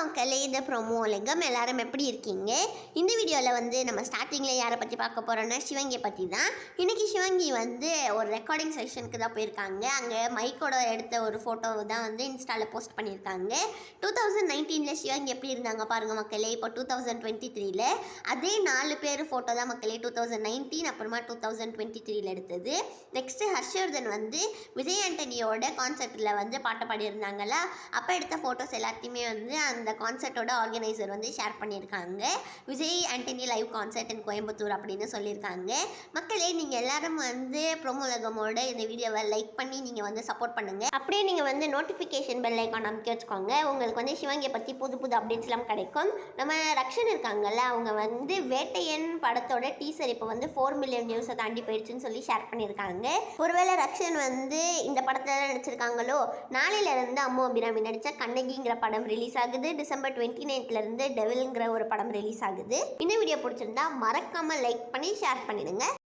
மக்களே, இந்த ப்ரோமோ உலகம் எல்லாரும் எப்படி இருக்கீங்க? இந்த வீடியோவில் வந்து நம்ம ஸ்டார்டிங்கில் யாரை பற்றி பார்க்க போகிறோன்னா சிவங்கியை பற்றி தான். இன்றைக்கி சிவங்கி வந்து ஒரு ரெக்கார்டிங் செஷனுக்கு தான் போயிருக்காங்க. அங்கே மைக்கோட எடுத்த ஒரு ஃபோட்டோ தான் வந்து இன்ஸ்டாவில் போஸ்ட் பண்ணியிருக்காங்க. 2019 சிவங்கி எப்படி இருந்தாங்க பாருங்கள் மக்களே. இப்போ 2023 அதே 4 பேர் ஃபோட்டோ தான் மக்களே. 2019 அப்புறமா 2023 எடுத்தது. நெக்ஸ்ட்டு ஹர்ஷவர்தன் வந்து விஜய் ஆண்டனியோட கான்சர்ட்டில் வந்து பாட்டு பாடியிருந்தாங்களா, அப்போ எடுத்த ஃபோட்டோஸ் எல்லாத்தையுமே வந்து அந்த கான்சர்ட்டோட ஆர்கனைசர் வந்து ஷேர் பண்ணியிருக்காங்க. விஜய் ஆண்டனி லைவ் கான்சர்ட் இன் கோயம்புத்தூர் அப்படின்னு சொல்லியிருக்காங்க. மக்களே, நீங்கள் எல்லாரும் வந்து ப்ரோமோ உலகமோட இந்த வீடியோவை லைக் பண்ணி நீங்கள் வந்து சப்போர்ட் பண்ணுங்கள். அப்படியே நீங்கள் வந்து நோட்டிஃபிகேஷன் பெல் ஐக்கான் அமைக்க வச்சுக்கோங்க. உங்களுக்கு வந்து சிவங்கியை பற்றி புது புது அப்டேட்ஸ்லாம் கிடைக்கும். நம்ம ரக்ஷன் இருக்காங்கல்ல, அவங்க வந்து வேட்டையன் படத்தோட டீசர் இப்போ வந்து 4 மில்லியன் வியூஸை தாண்டி போயிடுச்சுன்னு சொல்லி ஷேர் பண்ணியிருக்காங்க. ஒருவேளை ரக்ஷன் வந்து இந்த படத்தில் நடிச்சிருக்காங்களோ. நாளையிலேருந்து அம்மு அபிராமி நடித்த கண்ணகிங்கிற படம் ரிலீஸ் ஆகுது. டிசம்பர் 29 டெவில்ங்கிற ஒரு படம் ரிலீஸ் ஆகுது. இந்த வீடியோ பிடிச்சிருந்தா மறக்காம லைக் பண்ணி ஷேர் பண்ணிடுங்க.